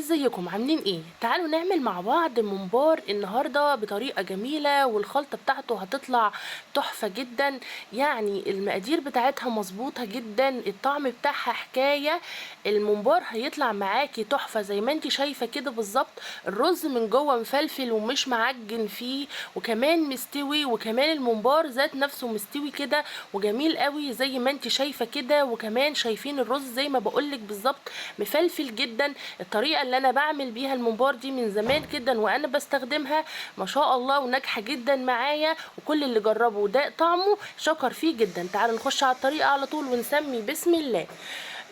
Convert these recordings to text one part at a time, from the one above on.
ازيكم عاملين ايه؟ تعالوا نعمل مع بعض ممبار النهارده بطريقه جميله، والخلطه بتاعته هتطلع تحفه جدا. يعني المقادير بتاعتها مظبوطه جدا، الطعم بتاعها حكايه. الممبار هيطلع معاكي تحفه زي ما انت شايفه كده بالظبط. الرز من جوه مفلفل ومش معجن فيه، وكمان مستوي، وكمان الممبار ذات نفسه مستوي كده وجميل قوي زي ما انت شايفه كده. وكمان شايفين الرز زي ما بقولك بالظبط مفلفل جدا. الطريقه اللي انا بعمل بيها الممبار دي من زمان جدا وانا بستخدمها ما شاء الله وناجحه جدا معايا، وكل اللي جربه وده طعمه شكر فيه جدا. تعالوا نخش على الطريقه على طول ونسمي بسم الله.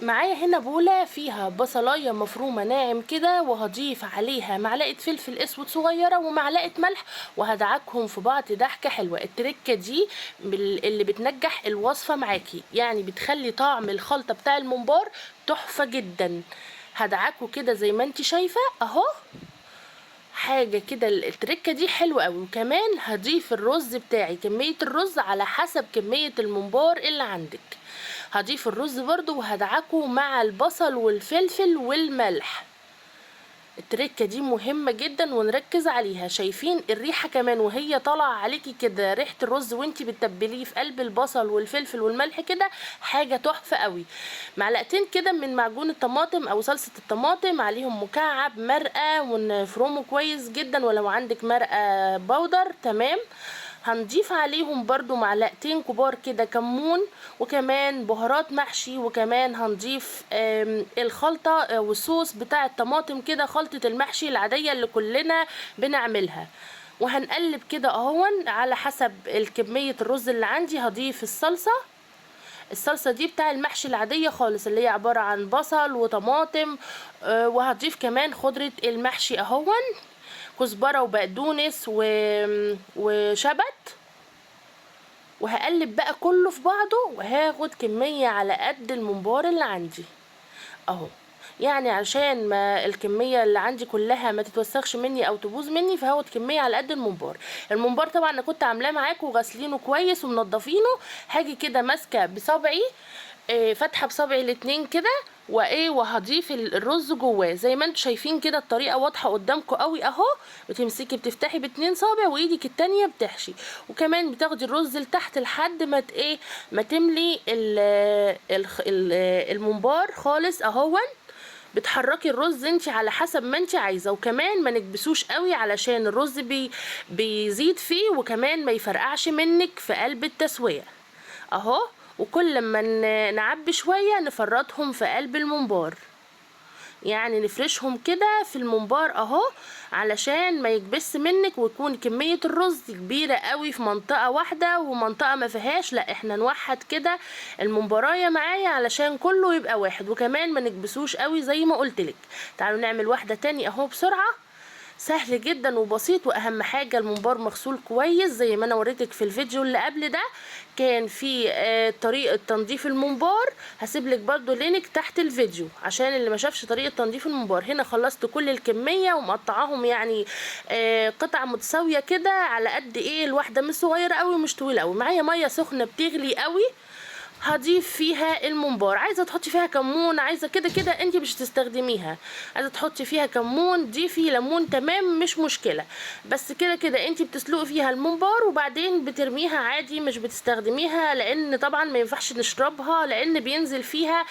معايا هنا بولة فيها بصلاية مفرومة ناعم كده، وهضيف عليها معلقة فلفل اسود صغيرة ومعلقة ملح، وهدعكهم في بعض دعكة حلوة. التركة دي اللي بتنجح الوصفة معاكي، يعني بتخلي طعم الخلطة بتاع الممبار تحفة جدا. هدعكه كده زي ما انت شايفة اهو، حاجة كده. التركة دي حلوة قوي. وكمان هضيف الرز بتاعي، كمية الرز على حسب كمية الممبار اللي عندك. هضيف الرز برضو وهدعكه مع البصل والفلفل والملح. التركة دي مهمة جدا ونركز عليها. شايفين الريحة كمان وهي طالعة عليكي كده، ريحة الرز وانتي بتتبليه في قلب البصل والفلفل والملح كده حاجة تحفة قوي. معلقتين كده من معجون الطماطم او صلصة الطماطم، عليهم مكعب مرقة ونفرمه كويس جدا، ولو عندك مرقة بودر تمام. هنضيف عليهم برضو معلقتين كبار كده كمون، وكمان بهارات محشي، وكمان هنضيف الخلطة والصوص بتاع الطماطم كده، خلطة المحشي العادية اللي كلنا بنعملها. وهنقلب كده اهون على حسب الكمية الرز اللي عندي. هضيف الصلصة دي بتاع المحشي العادية خالص، اللي هي عبارة عن بصل وطماطم. وهضيف كمان خضرة المحشي اهون، كزبرة وبقدونس وشبت. وهقلب بقى كله في بعضه، وهاخد كمية على قد الممبار اللي عندي اهو. يعني عشان ما الكمية اللي عندي كلها ما تتوسخش مني او تبوظ مني، فهاخد كمية على قد الممبار. الممبار طبعا انا كنت عاملاه معاكم وغاسلينه كويس ومنضفينه. هاجي كده ماسكة بصبعي، فاتحه بصبعي الاتنين كده، وهضيف الرز جواه زي ما انتم شايفين كده. الطريقه واضحه قدامكم قوي اهو. بتمسكي بتفتحي باتنين صابع وايدك التانية بتحشي، وكمان بتاخدي الرز لتحت لحد ما ما تملي الممبار خالص اهون. بتحركي الرز انت على حسب ما انت عايزه، وكمان ما نكبسوش قوي علشان الرز بيزيد فيه، وكمان ما يفرقعش منك في قلب التسويه اهو. وكل ما نعبي شوية نفرطهم في قلب الممبار، يعني نفرشهم كده في الممبار اهو، علشان ما يكبس منك ويكون كمية الرز كبيرة قوي في منطقة واحدة ومنطقة ما فيهاش. لا، احنا نوحد كده الممبراية معايا علشان كله يبقى واحد، وكمان ما نكبسوش قوي زي ما قلتلك. تعالوا نعمل واحدة تاني اهو بسرعة. سهل جدا وبسيط، واهم حاجة الممبار مغسول كويس زي ما انا وريتك في الفيديو اللي قبل ده. كان في طريقة تنظيف الممبار، هسيبلك برضو لينك تحت الفيديو عشان اللي ما شافش طريقة تنظيف الممبار. هنا خلصت كل الكمية ومقطعاهم، يعني قطع متساوية كده على قد الواحدة، مش صغيرة قوي مش طويلة قوي. معايا مية سخنة بتغلي قوي، هضيف فيها الممبار. عايزه تحطي فيها كمون، عايزه كده كده انت مش هتستخدميها، عايزه تحطي فيها كمون ضيفي، ليمون تمام مش مشكله. بس كده كده انت بتسلقي فيها الممبار وبعدين بترميها عادي، مش بتستخدميها، لان طبعا ما ينفعش نشربها لان بينزل فيها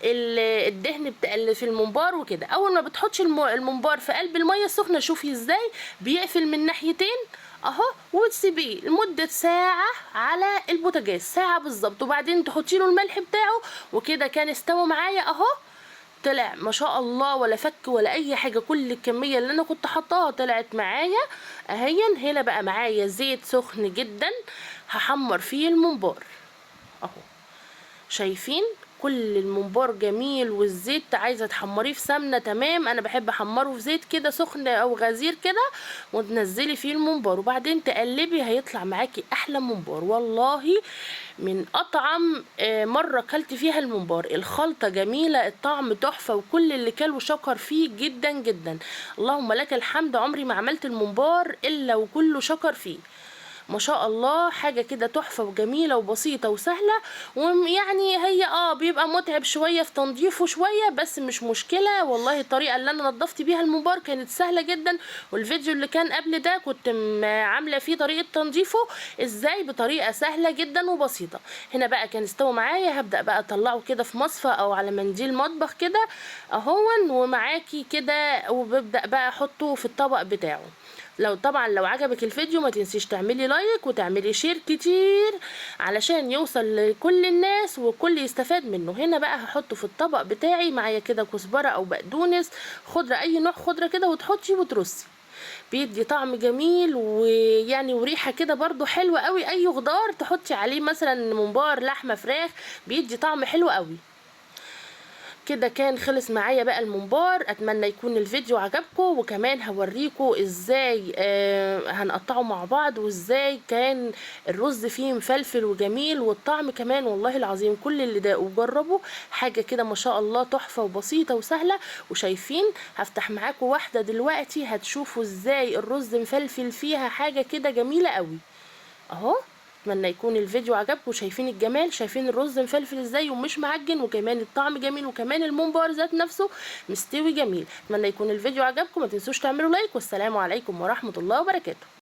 الدهن اللي في الممبار وكده. اول ما بتحطي الممبار في قلب الميه السخنه، شوفي ازاي بيقفل من ناحيتين اهو، وتسيبيه لمده ساعه على البوتاجاز، ساعه بالظبط، وبعدين تحطي له الملح بتاعه. وكده كان استوى معايا اهو. طلع ما شاء الله ولا فك ولا اي حاجه، كل الكميه اللي انا كنت حطاها طلعت معايا اهين. هنا بقى معايا زيت سخن جدا هحمر فيه الممبار اهو. شايفين كل الممبار جميل، والزيت عايزه تحمريه في سمنه تمام، انا بحب احمره في زيت كده سخن او غزير كده، وتنزلي فيه الممبار وبعدين تقلبي، هيطلع معاكي احلى ممبار والله. من اطعم مره كلت فيها الممبار. الخلطه جميله، الطعم تحفه، وكل اللي كل وشكر فيه جدا جدا. اللهم لك الحمد، عمري ما عملت الممبار الا وكله شكر فيه. ما شاء الله حاجة كده تحفة وجميلة وبسيطة وسهلة. ويعني هي بيبقى متعب شوية في تنظيفه شوية، بس مش مشكلة والله. الطريقة اللي انا نضفت بيها الممبار كانت سهلة جدا، والفيديو اللي كان قبل ده كنت عاملة فيه طريقة تنظيفه ازاي بطريقة سهلة جدا وبسيطة. هنا بقى كان استوى معايا، هبدأ بقى اطلعه كده في مصفى او على منديل مطبخ كده اهون ومعاكي كده، وببدأ بقى احطه في الطبق بتاعه. طبعا لو عجبك الفيديو ما تنسيش تعملي لايك وتعملي شير كتير علشان يوصل لكل الناس والكل يستفاد منه. هنا بقى هحطه في الطبق بتاعي معايا كده كزبرة او بقدونس، خضرة اي نوع خضرة كده، وتحطي وترصي، بيدي طعم جميل ويعني وريحة كده برضو حلوة قوي. اي خضار تحطي عليه مثلا ممبار، لحمة، فراخ، بيدي طعم حلو قوي. كده كان خلص معايا بقى الممبار. اتمنى يكون الفيديو عجبكم، وكمان هوريكم ازاي هنقطعه مع بعض، وازاي كان الرز فيه مفلفل وجميل، والطعم كمان والله العظيم كل اللي داقوا وجربوا حاجة كده ما شاء الله تحفة وبسيطة وسهلة. وشايفين هفتح معاكم واحدة دلوقتي هتشوفوا ازاي الرز مفلفل فيها حاجة كده جميلة قوي اهو. اتمنى يكون الفيديو عجبكم. شايفين الجمال، شايفين الرز مفلفل ازاي ومش معجن، وكمان الطعم جميل، وكمان الممبار ذات نفسه مستوي جميل. اتمنى يكون الفيديو عجبكم، ما تنسوش تعملوا لايك، والسلام عليكم ورحمة الله وبركاته.